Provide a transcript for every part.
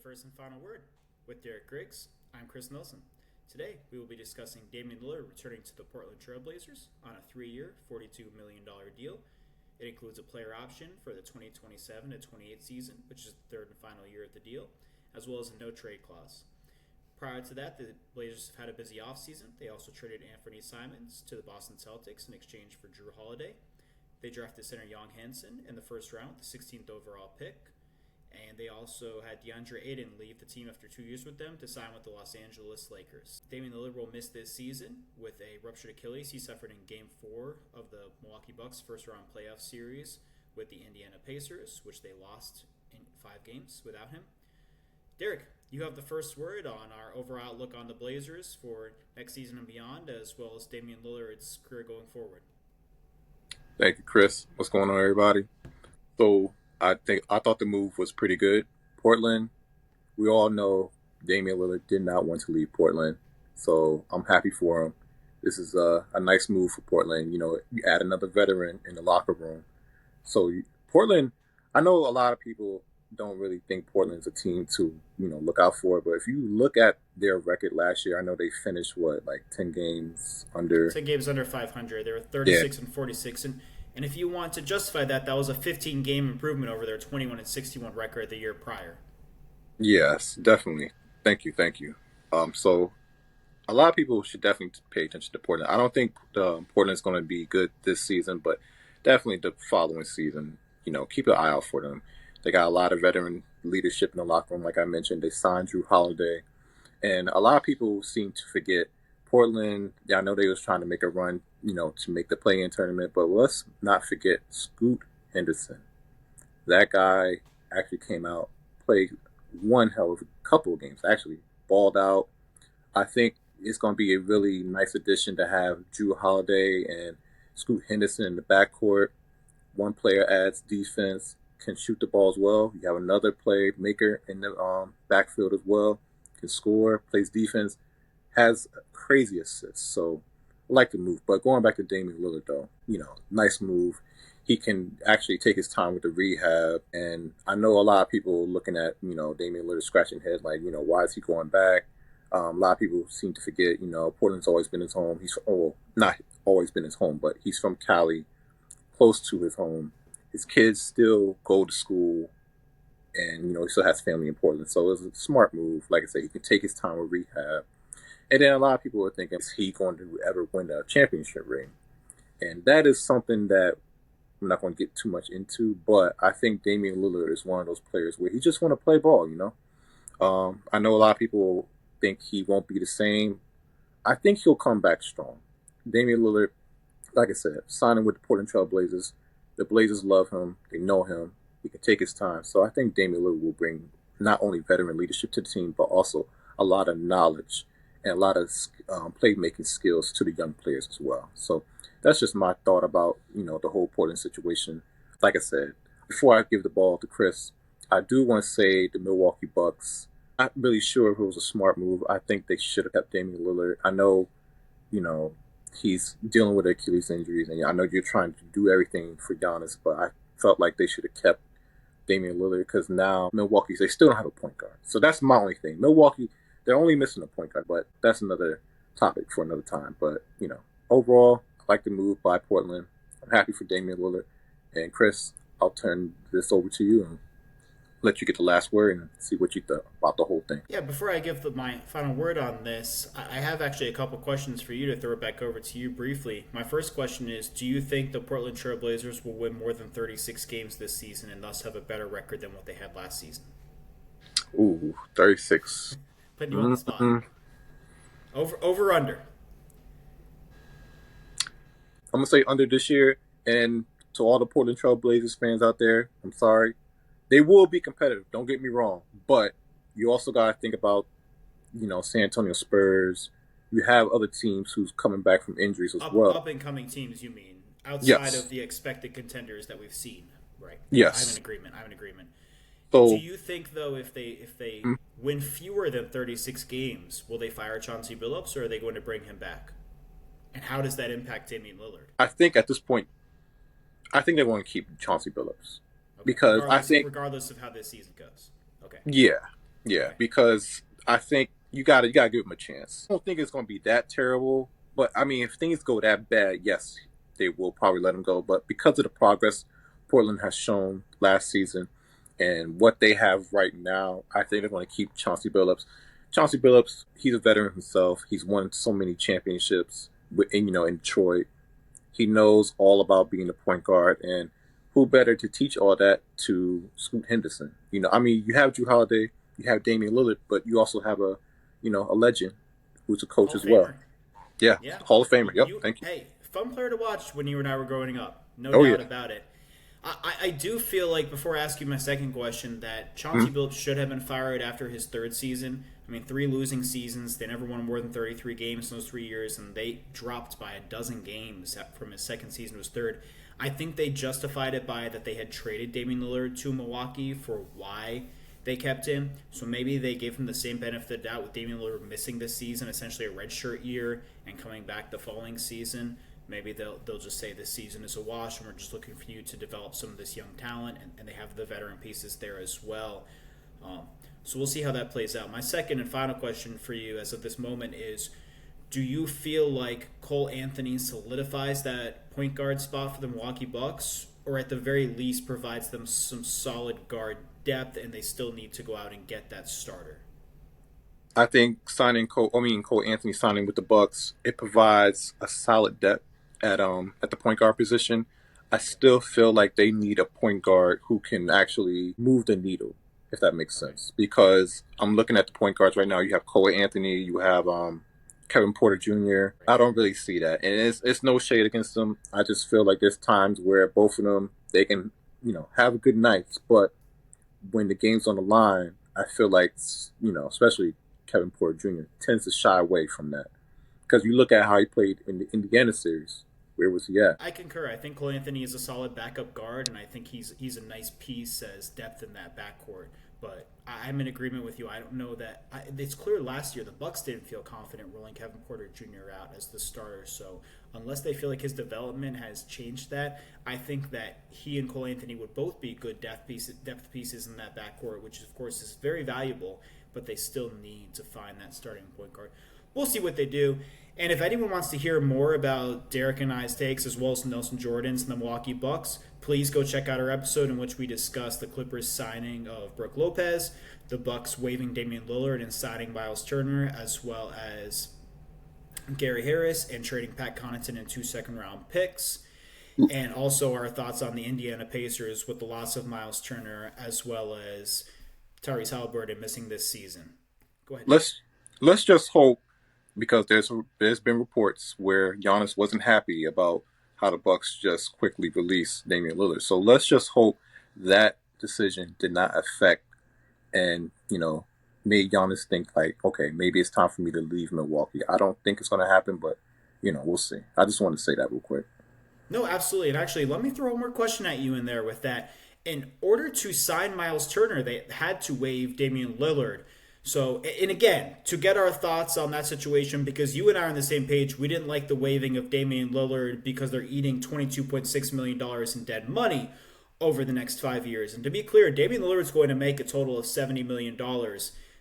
First and Final Word with Derek Griggs. I'm Chris Nelson. Today, we will be discussing Damian Lillard returning to the Portland Trailblazers on a 3-year, $42 million deal. It includes a player option for the 2027 to 28 season, which is the third and final year of the deal, as well as a no-trade clause. Prior to that, the Blazers have had a busy offseason. They also traded Anthony Simons to the Boston Celtics in exchange for Drew Holiday. They drafted center Young Hansen in the first round, the 16th overall pick. And they also had DeAndre Ayton leave the team after 2 years with them to sign with the Los Angeles Lakers. Damian Lillard will miss this season with a ruptured Achilles he suffered in Game 4 of the Milwaukee Bucks first-round playoff series with the Indiana Pacers, which they lost in 5 games without him. Derek, you have the first word on our overall outlook on the Blazers for next season and beyond, as well as Damian Lillard's career going forward. Thank you, Chris. What's going on, everybody? So I thought the move was pretty good. Portland, we all know Damian Lillard did not want to leave Portland, so I'm happy for him. This is a nice move for Portland. You know, you add another veteran in the locker room. So Portland, I know a lot of people don't really think Portland's a team to, look out for, but if you look at their record last year, I know they finished 10 games under 500. They were 36 and 46, and if you want to justify that, that was a 15-game improvement over their 21 and 61 record the year prior. Yes, definitely. Thank you. So a lot of people should definitely pay attention to Portland. I don't think Portland's going to be good this season, but definitely the following season, keep an eye out for them. They got a lot of veteran leadership in the locker room, like I mentioned. They signed Drew Holiday, and a lot of people seem to forget Portland. I know they was trying to make a run, to make the play-in tournament, but let's not forget Scoot Henderson. That guy actually came out, played one hell of a couple of games, actually balled out. I think it's going to be a really nice addition to have Drew Holiday and Scoot Henderson in the backcourt. One player adds defense, can shoot the ball as well. You have another playmaker in the backfield as well, can score, plays defense, has crazy assists. So I like the move. But going back to Damian Lillard, though, nice move. He can actually take his time with the rehab. And I know a lot of people looking at, Damian Lillard scratching head like, why is he going back? A lot of people seem to forget, Portland's always been his home. Not always been his home, but he's from Cali, close to his home. His kids still go to school, and, he still has family in Portland. So it was a smart move. Like I said, he can take his time with rehab. And then a lot of people are thinking, is he going to ever win a championship ring? And that is something that I'm not going to get too much into, but I think Damian Lillard is one of those players where he just want to play ball, I know a lot of people think he won't be the same. I think he'll come back strong. Damian Lillard, like I said, signing with the Portland Trailblazers. The Blazers love him. They know him. He can take his time. So I think Damian Lillard will bring not only veteran leadership to the team, but also a lot of knowledge and a lot of playmaking skills to the young players as well. So that's just my thought about, the whole Portland situation. Like I said, before I give the ball to Chris, I do want to say the Milwaukee Bucks, not really sure if it was a smart move. I think they should have kept Damian Lillard. I know, he's dealing with Achilles injuries, and I know you're trying to do everything for Giannis, but I felt like they should have kept Damian Lillard because now Milwaukee, they still don't have a point guard. So that's my only thing. Milwaukee, they're only missing a point guard, but that's another topic for another time. But, overall, I like the move by Portland. I'm happy for Damian Lillard. And Chris, I'll turn this over to you and let you get the last word and see what you thought about the whole thing. Yeah, before I give my final word on this, I have actually a couple questions for you to throw it back over to you briefly. My first question is, do you think the Portland Trailblazers will win more than 36 games this season and thus have a better record than what they had last season? Ooh, 36. Putting you on the spot. Over under. I'm going to say under this year, and to all the Portland Trailblazers fans out there, I'm sorry. They will be competitive, don't get me wrong. But you also got to think about, San Antonio Spurs. You have other teams who's coming back from injuries as well. Up-and-coming teams, you mean, outside of the expected contenders that we've seen, right? Yes. I have an agreement. So, do you think, though, if they win fewer than 36 games, will they fire Chauncey Billups, or are they going to bring him back? And how does that impact Damian Lillard? I think at this point, they want to keep Chauncey Billups. Okay. Because I think, regardless of how this season goes. Okay. Yeah. Yeah, Okay. because I think you gotta give him a chance. I don't think it's gonna be that terrible, but I mean, if things go that bad, yes, they will probably let him go. But because of the progress Portland has shown last season and what they have right now, I think they're going to keep Chauncey Billups. Chauncey Billups, he's a veteran himself. He's won so many championships in Detroit. He knows all about being a point guard, and who better to teach all that to Scoot Henderson? I mean, you have Drew Holiday, you have Damian Lillard, but you also have a legend who's a coach Hall of as well. Famer. Yeah, Yeah. Hall of Famer. Yep, thank you. Hey, fun player to watch when you and I were growing up. No Oh yeah. doubt about it. I do feel like, before I ask you my second question, that Chauncey Mhm. Billups should have been fired after his third season. I mean, 3 losing seasons. They never won more than 33 games in those 3 years, and they dropped by a dozen games from his second season to his third. I think they justified it by that they had traded Damian Lillard to Milwaukee for why they kept him. So maybe they gave him the same benefit of the doubt with Damian Lillard missing this season, essentially a redshirt year, and coming back the following season. Maybe they'll just say this season is a wash, and we're just looking for you to develop some of this young talent, and they have the veteran pieces there as well. Um, so we'll see how that plays out. My second and final question for you as of this moment is, do you feel like Cole Anthony solidifies that point guard spot for the Milwaukee Bucks, or at the very least provides them some solid guard depth, and they still need to go out and get that starter? I think Cole Anthony signing with the Bucks, it provides a solid depth at the point guard position. I still feel like they need a point guard who can actually move the needle, if that makes Okay. sense. Because I'm looking at the point guards right now. You have Cole Anthony, you have Kevin Porter Jr. Right. I don't really see that, and it's no shade against them. I just feel like there's times where both of them they can have good nights, but when the game's on the line, I feel like especially Kevin Porter Jr. tends to shy away from that because you look at how he played in the Indiana series. Where was he at? I concur. I think Cole Anthony is a solid backup guard, and I think he's a nice piece as depth in that backcourt. But I'm in agreement with you. I don't know that it's clear last year the Bucks didn't feel confident rolling Kevin Porter Jr. out as the starter. So unless they feel like his development has changed that, I think that he and Cole Anthony would both be good depth pieces in that backcourt, which of course is very valuable. But they still need to find that starting point guard. We'll see what they do. And if anyone wants to hear more about Derek and I's takes, as well as Nelson Jordan's and the Milwaukee Bucks, please go check out our episode in which we discuss the Clippers signing of Brook Lopez, the Bucks waiving Damian Lillard and signing Miles Turner, as well as Gary Harris and trading Pat Connaughton and 2 second-round picks. And also our thoughts on the Indiana Pacers with the loss of Miles Turner, as well as Tyrese Halliburton missing this season. Go ahead, Derek. Let's just hope because there's been reports where Giannis wasn't happy about how the Bucks just quickly released Damian Lillard. So let's just hope that decision did not affect and made Giannis think like, okay, maybe it's time for me to leave Milwaukee. I don't think it's going to happen, but we'll see. I just want to say that real quick. No, absolutely. And actually, let me throw one more question at you in there with that. In order to sign Miles Turner, they had to waive Damian Lillard. So, and again, to get our thoughts on that situation, because you and I are on the same page, we didn't like the waiving of Damian Lillard because they're eating $22.6 million in dead money over the next 5 years. And to be clear, Damian Lillard is going to make a total of $70 million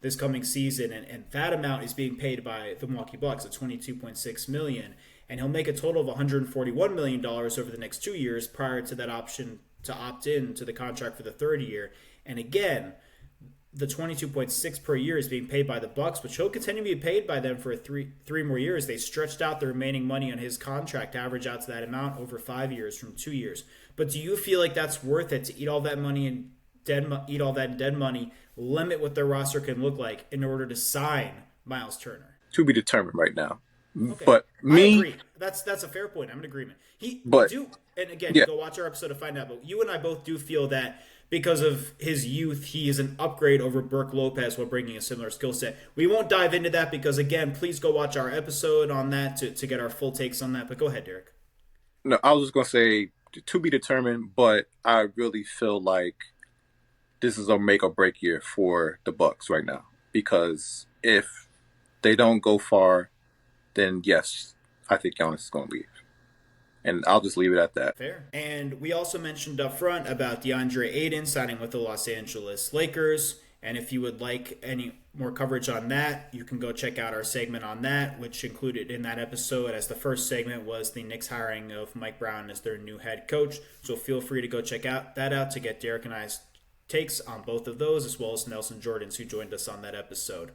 this coming season, and that amount is being paid by the Milwaukee Bucks at $22.6 million. And he'll make a total of $141 million over the next 2 years prior to that option to opt in to the contract for the third year. And again, the 22.6 per year is being paid by the Bucks, which he'll continue to be paid by them for three more years. They stretched out the remaining money on his contract to average out to that amount over 5 years from 2 years. But do you feel like that's worth it to eat all that money and eat all that dead money, limit what their roster can look like in order to sign Miles Turner? To be determined right now. Okay, But I me, agree. That's a fair point. I'm in agreement. We but do, and again, yeah, go watch our episode to find out. But you and I both do feel that because of his youth, he is an upgrade over Brook Lopez while bringing a similar skill set. We won't dive into that because, again, please go watch our episode on that to get our full takes on that. But go ahead, Derek. no, I was just gonna say to be determined, but I really feel like this is a make or break year for the Bucks right now because if they don't go far, then yes, I think Giannis is going to leave, and I'll just leave it at that. Fair. And we also mentioned up front about DeAndre Ayton signing with the Los Angeles Lakers. And if you would like any more coverage on that, you can go check out our segment on that, which included in that episode as the first segment was the Knicks hiring of Mike Brown as their new head coach. So feel free to go check that out to get Derek and I's takes on both of those, as well as Nelson Jordan's, who joined us on that episode.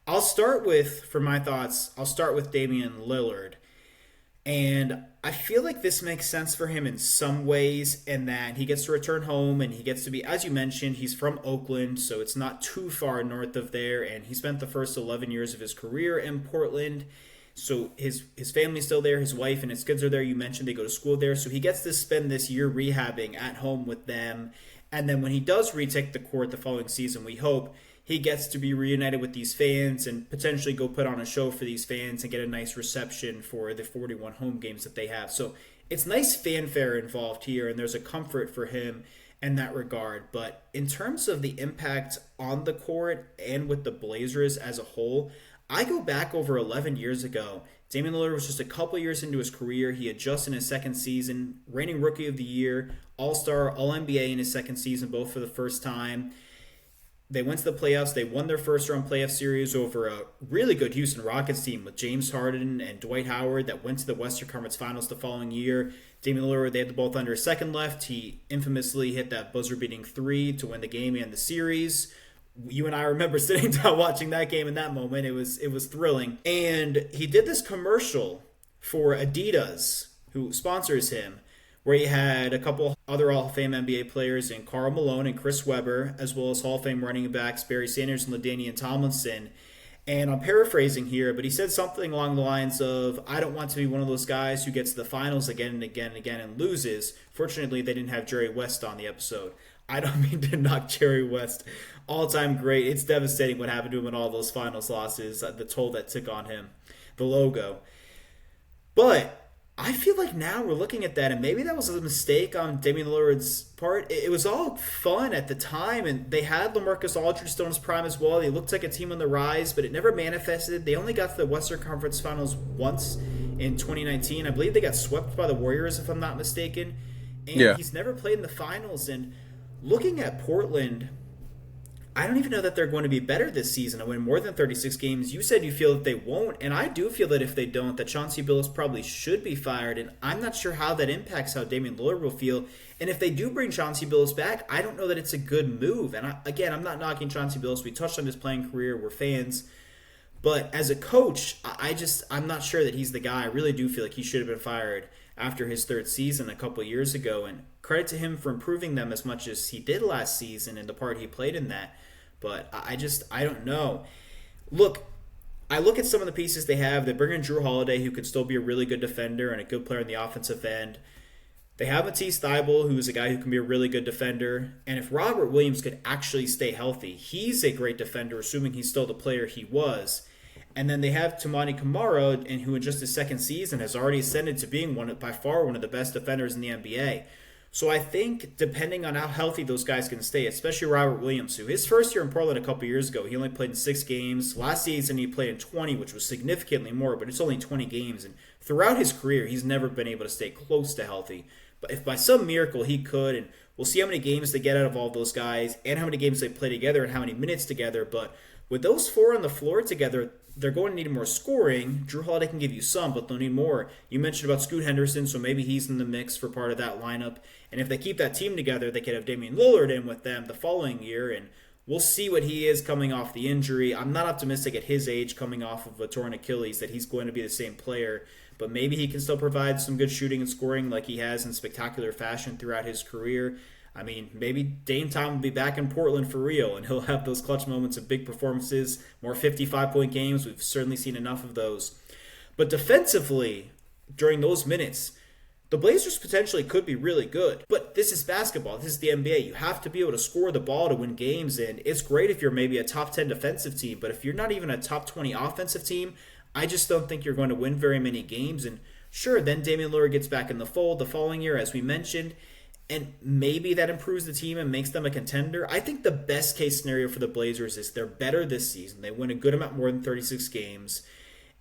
For my thoughts, I'll start with Damian Lillard. And I feel like this makes sense for him in some ways, in that he gets to return home and he gets to be, as you mentioned, he's from Oakland, so it's not too far north of there, and he spent the first 11 years of his career in Portland. So his family's still there, his wife and his kids are there. You mentioned they go to school there, so he gets to spend this year rehabbing at home with them. And then when he does retake the court the following season, we hope he gets to be reunited with these fans and potentially go put on a show for these fans and get a nice reception for the 41 home games that they have. So it's nice fanfare involved here, and there's a comfort for him in that regard. But in terms of the impact on the court and with the Blazers as a whole, I go back over 11 years ago. Damian Lillard was just a couple years into his career. He had just in his second season, reigning Rookie of the Year, All-Star, All-NBA in his second season, both for the first time. They went to the playoffs. They won their first-round playoff series over a really good Houston Rockets team with James Harden and Dwight Howard that went to the Western Conference Finals the following year. Damian Lillard, they had the ball under a second left. He infamously hit that buzzer-beating three to win the game and the series. You and I remember sitting down watching that game in that moment. It was thrilling. And he did this commercial for Adidas, who sponsors him, where he had a couple other Hall of Fame NBA players in Karl Malone and Chris Webber, as well as Hall of Fame running backs Barry Sanders and LaDainian Tomlinson. And I'm paraphrasing here, but he said something along the lines of, I don't want to be one of those guys who gets to the finals again and again and again and loses. Fortunately, they didn't have Jerry West on the episode. I don't mean to knock Jerry West. All-time great. It's devastating what happened to him in all those finals losses, the toll that took on him, the logo. But I feel like now we're looking at that, and maybe that was a mistake on Damian Lillard's part. It was all fun at the time, and they had LaMarcus Aldridge still in his prime as well. They looked like a team on the rise, but it never manifested. They only got to the Western Conference Finals once in 2019. I believe they got swept by the Warriors, if I'm not mistaken. And He's never played in the finals. And looking at Portland, I don't even know that they're going to be better this season and win more than 36 games. You said you feel that they won't, and I do feel that if they don't, that Chauncey Billups probably should be fired, and I'm not sure how that impacts how Damian Lillard will feel. And if they do bring Chauncey Billups back, I don't know that it's a good move. And I'm not knocking Chauncey Billups. We touched on his playing career. We're fans. But as a coach, I'm not sure that he's the guy. I really do feel like he should have been fired after his third season a couple of years ago. And credit to him for improving them as much as he did last season and the part he played in that. But I don't know. I look at some of the pieces they have. They bring in Drew Holiday, who could still be a really good defender and a good player in the offensive end. They have Matisse Thybulle, who is a guy who can be a really good defender. And if Robert Williams could actually stay healthy, he's a great defender, assuming he's still the player he was. And then they have Toumani Camara, and who in just his second season has already ascended to being by far one of the best defenders in the NBA. So I think depending on how healthy those guys can stay, especially Robert Williams, who his first year in Portland a couple years ago, he only played in 6 games. Last season he played in 20, which was significantly more, but it's only 20 games. And throughout his career, he's never been able to stay close to healthy. But if by some miracle he could, and we'll see how many games they get out of all those guys and how many games they play together and how many minutes together. But with those 4 on the floor together, they're going to need more scoring. Drew Holiday can give you some, but they'll need more. You mentioned about Scoot Henderson, so maybe he's in the mix for part of that lineup. And if they keep that team together, they could have Damian Lillard in with them the following year, and we'll see what he is coming off the injury. I'm not optimistic at his age coming off of a torn Achilles that he's going to be the same player, but maybe he can still provide some good shooting and scoring like he has in spectacular fashion throughout his career. I mean, maybe Dame Time will be back in Portland for real, and he'll have those clutch moments of big performances, more 55-point games. We've certainly seen enough of those. But defensively, during those minutes, the Blazers potentially could be really good. But this is basketball. This is the NBA. You have to be able to score the ball to win games, and it's great if you're maybe a top 10 defensive team, but if you're not even a top 20 offensive team, I just don't think you're going to win very many games. And sure, then Damian Lillard gets back in the fold the following year, as we mentioned, and maybe that improves the team and makes them a contender. I think the best case scenario for the Blazers is they're better this season. They win a good amount more than 36 games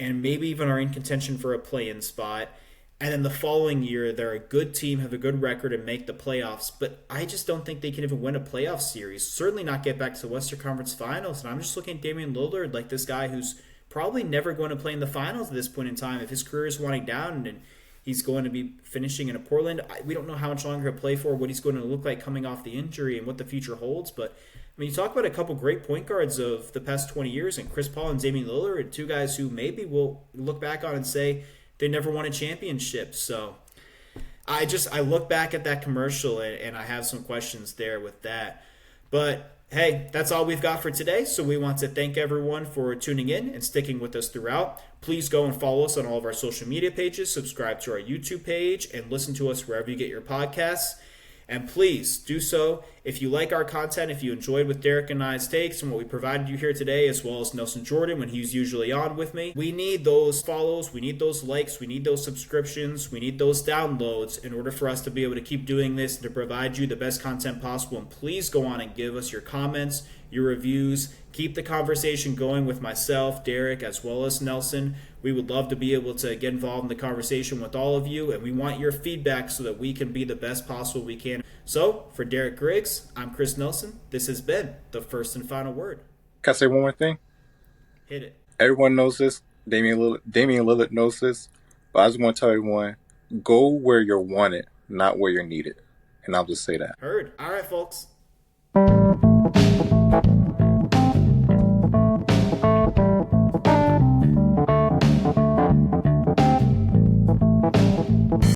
and maybe even are in contention for a play-in spot. And then the following year, they're a good team, have a good record, and make the playoffs. But I just don't think they can even win a playoff series. Certainly not get back to the Western Conference Finals. And I'm just looking at Damian Lillard like this guy who's probably never going to play in the finals at this point in time. If his career is winding down and he's going to be finishing in a Portland, we don't know how much longer he'll play for, what he's going to look like coming off the injury, and what the future holds. But I mean, you talk about a couple great point guards of the past 20 years, and Chris Paul and Damian Lillard, two guys who maybe we'll look back on and say they never won a championship. So I look back at that commercial and I have some questions there with that. But hey, that's all we've got for today. So we want to thank everyone for tuning in and sticking with us throughout. Please go and follow us on all of our social media pages, subscribe to our YouTube page, and listen to us wherever you get your podcasts. And please do so if you like our content, if you enjoyed with Derek and I's takes and what we provided you here today, as well as Nelson Jordan when he's usually on with me. We need those follows, we need those likes, we need those subscriptions, we need those downloads in order for us to be able to keep doing this and to provide you the best content possible. And please go on and give us your comments, your reviews. Keep the conversation going with myself, Derek, as well as Nelson. We would love to be able to get involved in the conversation with all of you, and we want your feedback so that we can be the best possible we can. So, for Derek Griggs, I'm Chris Nelson. This has been the First and Final Word. Can I say one more thing? Hit it. Everyone knows this. Damian Lillard knows this. But I just want to tell everyone, go where you're wanted, not where you're needed. And I'll just say that. Heard. All right, folks.